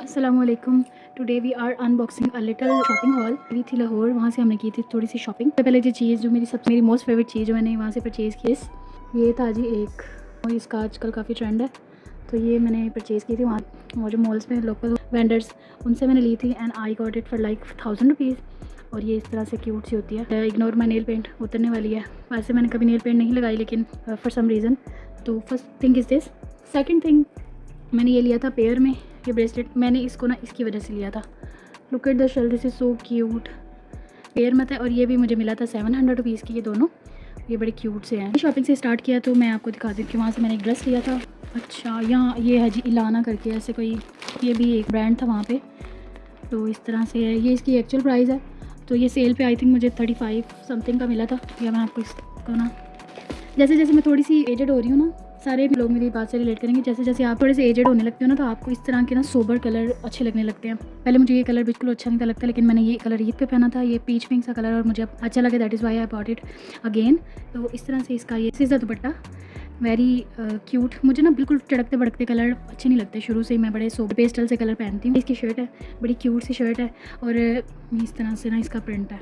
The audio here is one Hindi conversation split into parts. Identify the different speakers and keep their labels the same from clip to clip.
Speaker 1: अस्सलामुअलैकुम। Today we are unboxing a little shopping haul. भी थी लाहौर, वहाँ से हमने की थी थोड़ी सी शॉपिंग। सबसे पहले जो चीज़ जो मेरी मोस्ट फेवरेट चीज़ जो मैंने वहाँ से परचेज़ की, ये था जी एक, और इसका आजकल काफ़ी ट्रेंड है, तो ये मैंने परचेज़ की थी वहाँ। और जो मॉल्स में लोकल वेंडर्स, उनसे मैंने ली थी and I got it for like 1000 rupees. और ये इस तरह से क्यूट सी होती है। इग्नोर माई नेल पेंट, उतरने वाली है। वैसे मैंने कभी नेल पेंट नहीं लगाई, लेकिन फॉर सम रीज़न। तो first thing is this. Second thing, मैंने ये लिया था पेयर में, ये ब्रेसलेट। मैंने इसको ना इसकी वजह से लिया था। Look at the shell, this is so cute. Pair में था, और ये भी मुझे मिला था 700 रुपीज़ की। ये दोनों ये बड़े क्यूट से हैं। शॉपिंग से स्टार्ट किया तो मैं आपको दिखाती हूँ कि वहाँ से मैंने एक ड्रेस लिया था। अच्छा, यहाँ ये है जी इलाना करके, ऐसे कोई, ये भी एक ब्रांड था वहाँ पे। तो इस तरह से है, ये इसकी एक्चुअल प्राइस है। तो ये सेल पे आई थिंक मुझे 35 समथिंग का मिला था। या मैं आपको इसको ना, जैसे जैसे मैं थोड़ी सी एजेड हो रही हूँ ना, सारे लोग मेरी बात से रिलेट करेंगे, जैसे जैसे आप थोड़े से एजेड होने लगते हो ना, तो आपको इस तरह के ना सोबर कलर अच्छे लगने लगते हैं। पहले मुझे ये कलर बिल्कुल अच्छा नहीं था लगता, लेकिन मैंने ये कलर ईद पे पहना था, ये पीच पिंक सा कलर, और मुझे अच्छा लगा, that is why I bought it again. तो इस तरह से इसका ये सीधा दुपट्टा, वेरी क्यूट। मुझे ना बिल्कुल चड़कते भड़कते कलर अच्छे नहीं लगते शुरू से ही, मैं बड़े सोबर पेस्टल से कलर पहनती हूँ। इसकी शर्ट है, बड़ी क्यूट सी शर्ट है, और इस तरह से ना इसका प्रिंट है,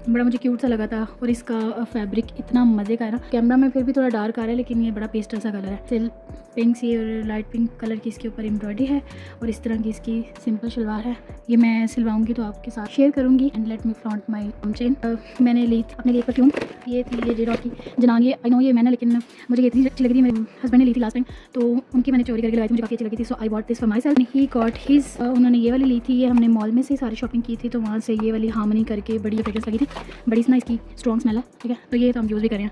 Speaker 1: बड़ा मुझे क्यूट सा लगा था। और इसका फैब्रिक इतना मज़े का है ना, कैमरा में फिर भी थोड़ा डार्क आ रहा है, लेकिन ये बड़ा पेस्टल सा कलर है। सिल पिंक सी और लाइट पिंक कलर की इसके ऊपर एम्ब्रॉयडरी है, और इस तरह की इसकी सिंपल शलवार है। ये मैं सिलवाऊंगी तो आपके साथ शेयर करूंगी। And let me flaunt my chain. मैंने ली अपने लिए परफ्यूम, ये थी ये जेडॉ की जनान। ये आई नो ये मैंने, लेकिन मुझे ये इतनी अच्छी लगी थी, मेरे हस्बैंड ने ली थी लास्ट टाइम, तो उनकी मैंने चोरी करके लगाई थी, मुझे काफ़ी अच्छी लगी थी। So I bought this for myself. He got his, उन्होंने ये वाली ली थी। ये हमने मॉल में से सारी शॉपिंग की थी, तो वहाँ से ये वाली हार्मनी करके बड़ी फ्रेग्रेंस लगी थी, बड़ी ना इसकी स्ट्रॉन्ग स्मेल है, ठीक है। तो ये तो हम यूज़ भी करें।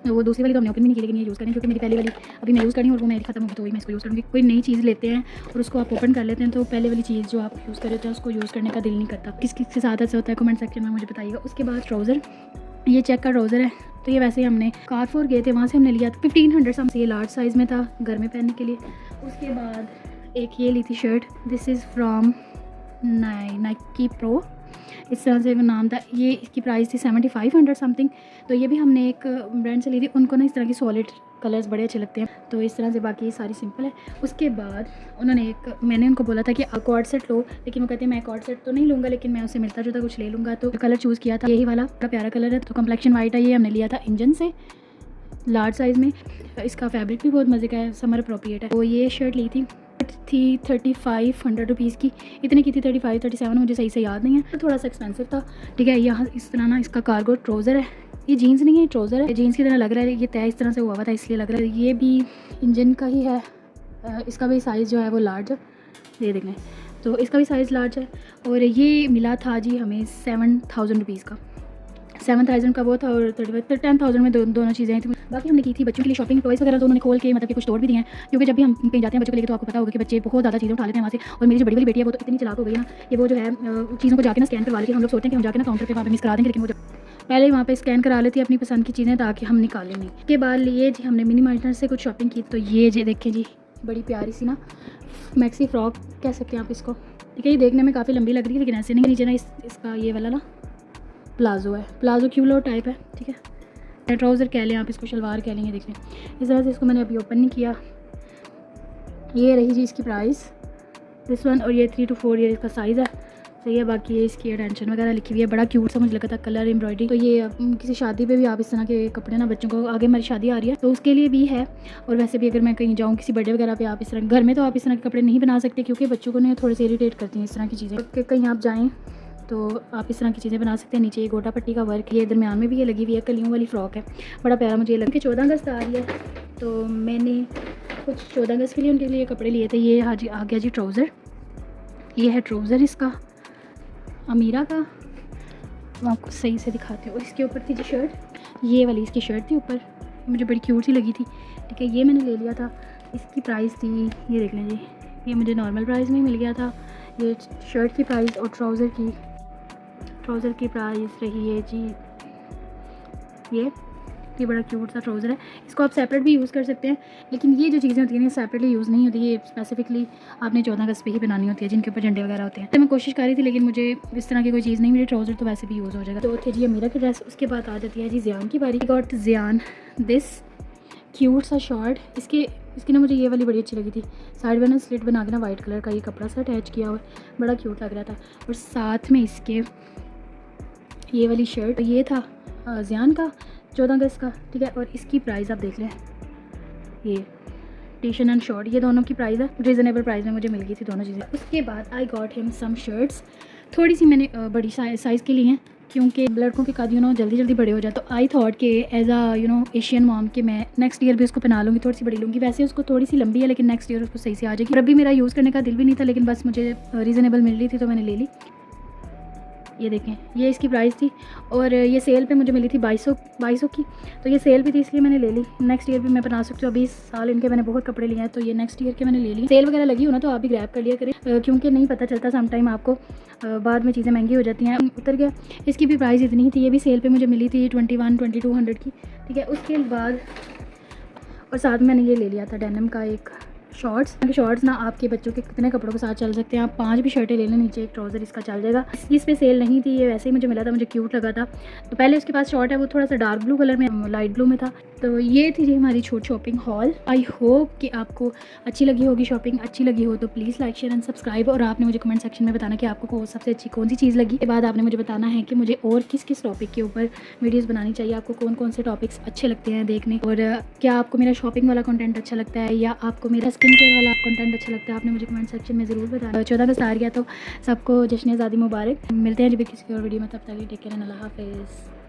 Speaker 1: वो दूसरी वाली तो हमने ओपन भी नहीं की, लेकिन ये यूज़ करें, क्योंकि मेरी पहली वाली अभी मैं यूज़ करी हूँ, और वो मेरी खत्म होगी, तो वही मैं इसको यूज़ करूँगी। कोई नई चीज़ लेते हैं और उसको आप ओपन कर लेते हैं, तो पहले वाली चीज़ जो आप यूज़ कर रहे थे उसको यूज़ करने का दिल नहीं करता। किस किस के साथ ऐसा होता है, कमेंट सेक्शन में मुझे बताइएगा। उसके बाद ट्राउज़र, ये चेक का ट्राउज़र है। तो ये वैसे ही हमने कारफोर गए थे, वहाँ से हमने लिया था 1500 समथिंग। ये लार्ज साइज़ में था, घर में पहनने के लिए। उसके बाद एक ये ली थी shirt, this is from Nike pro, इस तरह से वो नाम था। ये इसकी प्राइस थी 7500 समथिंग। तो ये भी हमने एक ब्रांड से ली थी, उनको ना इस तरह की सॉलिड कलर्स बड़े अच्छे लगते हैं, तो इस तरह से। बाकी सारी सिंपल है। उसके बाद उन्होंने मैंने उनको बोला था कि कॉर्ड सेट लो, लेकिन वो कहते हैं मैं कॉर्ड सेट तो नहीं लूँगा, लेकिन मैं उससे मिलता जुलता कुछ ले लूँगा। तो कलर चूज़ किया था यही वाला, बड़ा प्यारा कलर है। तो कम्प्लेक्शन वाइट है, ये हमने लिया था इंजन से, लार्ज साइज़ में। इसका फैब्रिक भी बहुत मज़े का है, समर अप्रोप्रिएट है। तो ये शर्ट ली थी 3500 रुपीज़ की, इतने की थी 35 37, मुझे सही से याद नहीं है, तो थोड़ा सा एक्सपेंसिव था, ठीक है। यहाँ इस तरह ना इसका कार्गो ट्राउज़र है, ये जीन्स नहीं है, ट्राउज़र है। जीन्स की तरह लग रहा है, ये तय इस तरह से हुआ था इसलिए लग रहा है। ये भी इंजन का ही है, इसका भी साइज़ जो है वो लार्ज है, ये देख लें। तो इसका भी साइज़ लार्ज है, और ये मिला था जी हमें 7000 रुपीज़ का। 7000 का वो था, और 10,000 में दोनों चीज़ें थी। बाकी हमने की थी बच्चों के लिए शॉपिंग, टॉयज़ वगैरह तो उन्होंने खोल के मतलब कि कुछ तोड़ भी दिए हैं, क्योंकि जब भी हम कहीं जाते हैं बच्चों के लिए, तो आपको पता होगा कि बच्चे बहुत ज़्यादा चीज़ें उठा लेते हैं वहाँ से। और मेरी जो बड़ी वाली बेटी है वो तो इतनी चलाक हो गई ना, कि वो जो है चीज़ों को जाके ना स्कैन करवा लेती है। हम लोग सोचते हैं कि हम जाके ना काउंटर पे वहाँ पे मिस करा देंगे, लेकिन वो पहले वहाँ पे स्कैन करा लेती है अपनी पसंद की चीज़ें, ताकि हम निकालें नहीं। उसके बाद लिए जी हमने मिनी मार्केट से कुछ शॉपिंग की। तो ये जी देखें जी, बड़ी प्यारी सी ना मैक्सी फ्रॉक कह सकते हैं आप इसको, ठीक है। ये देखने में काफ़ी लंबी लग रही है, लेकिन ऐसे नहीं। नीचे ना इसका ये वाला ना प्लाजो है, प्लाजो क्यूलो टाइप है, ठीक है। ट्राउज़र कह लें आप इसको, शलवार कह लेंगे। देखें इस तरह से, इसको मैंने अभी ओपन नहीं किया। ये रही जी इसकी प्राइस, दिस वन, और ये 3 to 4 ईयर इसका साइज़ है, सही है। बाकी ये इसकी अटेंशन वगैरह लिखी हुई है, बड़ा क्यूट सा मुझे लगा था, कलर एम्ब्रॉयडरी। तो ये किसी शादी पे भी आप इस तरह के कपड़े ना, बच्चों को, आगे हमारी शादी आ रही है तो उसके लिए भी है, और वैसे भी अगर मैं कहीं जाऊँ किसी बर्थडे वगैरह पे, आप इस तरह, घर में तो आप इस तरह के कपड़े नहीं बना सकते, क्योंकि बच्चों को ना थोड़े से इरीटेट करती हैं इस तरह की चीज़ें। कहीं आप जाएँ तो आप इस तरह की चीज़ें बना सकते हैं। नीचे ये गोटा पट्टी का वर्क, ये दरमियान में भी ये लगी हुई है, कलियों वाली फ्रॉक है, बड़ा प्यारा मुझे ये लगा। कि 14 अगस्त आ रही है, तो मैंने कुछ 14 अगस्त के लिए उनके लिए कपड़े लिए थे। ये हाँ जी आ गया जी ट्राउज़र, ये है ट्राउज़र इसका अमीरा का, मैं आपको सही से दिखाती हूँ। और इसके ऊपर थी जी शर्ट, ये वाली इसकी शर्ट थी ऊपर, मुझे बड़ी क्यूट सी लगी थी, ठीक है। ये मैंने ले लिया था, इसकी प्राइस थी, ये देख लें जी, ये मुझे नॉर्मल प्राइस में मिल गया था। ये शर्ट की प्राइस और ट्राउज़र की प्राइस रही है जी ये बड़ा क्यूट सा ट्राउज़र है। इसको आप सेपरेट भी यूज़ कर सकते हैं, लेकिन ये जो चीज़ें होती हैं सेपरेटली यूज़ नहीं होती, ये स्पेसिफिकली आपने 14 अगस्त पे ही बनानी होती है, जिनके ऊपर झंडे वगैरह होते हैं। तो मैं कोशिश कर रही थी, लेकिन मुझे इस तरह की कोई चीज़ नहीं मिली। ट्राउज़र तो वैसे भी यूज़ हो जाएगा। तो थे जी अमीरा की ड्रेस। उसके बाद आ जाती है जी ज़ियान की बारी। गॉट ज़ियान दिस क्यूट सा शॉर्ट, इसके इसकी ना मुझे ये वाली बड़ी अच्छी लगी थी, साइड में ना स्लिट बना के ना वाइट कलर का ये कपड़ा सा अटैच किया हुआ है, बड़ा क्यूट लग रहा था। और साथ में इसके ये वाली शर्ट, ये था ज़ियान का 14 अगस्त का, ठीक है। और इसकी प्राइस आप देख लें, ये टी शर्ट एंड शॉर्ट, ये दोनों की प्राइस है रीज़नेबल प्राइस में मुझे मिल गई थी दोनों चीज़ें। उसके बाद I got him some shirts, थोड़ी सी मैंने बड़ी साइज़ के लिए हैं क्योंकि लड़कों के कद जल्दी जल्दी बड़े हो जाए। तो आई थॉट कि एज आ एशियन मॉम के मैं नेक्स्ट ईयर भी उसको पहना लूँगी, थोड़ी सी बड़ी लूँगी। वैसे उसको थोड़ी सी लंबी है लेकिन नेक्स्ट ईयर उसको सही से आ जाएगी। और अभी मेरा यूज़ करने का दिल भी नहीं था लेकिन बस मुझे रीज़नेबल मिल रही थी तो मैंने ले ली। ये देखें, ये इसकी प्राइस थी और ये सेल पे मुझे मिली थी 2200 की, तो ये सेल भी थी इसलिए मैंने ले ली। नेक्स्ट ईयर भी मैं बना सकती हूँ, अभी इस साल इनके मैंने बहुत कपड़े लिए हैं तो ये नेक्स्ट ईयर के मैंने ले ली। सेल वगैरह लगी हो ना तो आप भी ग्रैब कर लिया करें क्योंकि नहीं पता चलता समटाइम आपको बाद में चीज़ें महंगी हो जाती हैं। उतर गया, इसकी भी प्राइस इतनी ही थी, ये भी सेल पर मुझे मिली थी 21-2200 की, ठीक है। उसके बाद और साथ में मैंने ये ले लिया था डेनिम का एक शॉर्ट्स ना आपके बच्चों के कितने कपड़ों के साथ चल सकते हैं। आप 5 भी शर्टें ले लें, नीचे एक ट्राउज़र इसका चल जाएगा। इस पे सेल नहीं थी, ये वैसे ही मुझे मिला था, मुझे क्यूट लगा था। तो पहले उसके पास शॉर्ट है वो थोड़ा सा डार्क ब्लू कलर में, लाइट ब्लू में था। तो ये थी जी हमारी छोटी शॉपिंग हॉल। आई होप कि आपको अच्छी लगी होगी शॉपिंग। अच्छी लगी हो तो please like share and subscribe, और आपने मुझे कमेंट सेक्शन में बताना कि आपको सबसे अच्छी कौन सी चीज़ लगी। के बाद आपने मुझे बताना है कि मुझे और किस किस टॉपिक के ऊपर वीडियोज़ बनानी चाहिए, आपको कौन कौन से टॉपिक्स अच्छे लगते हैं देखने, और क्या आपको मेरा शॉपिंग वाला कंटेंट अच्छा लगता है या आपको मेरा स्किन केयर वाला कंटेंट अच्छा लगता है। आपने मुझे कमेंट सेक्शन में ज़रूर बताना। 14 अगस्त आ गया तो सबको जश्न आज़ादी मुबारक। मिलते हैं जब किसी और वीडियो में, तब तक टेक केयर, अल्लाह हाफ़िज़।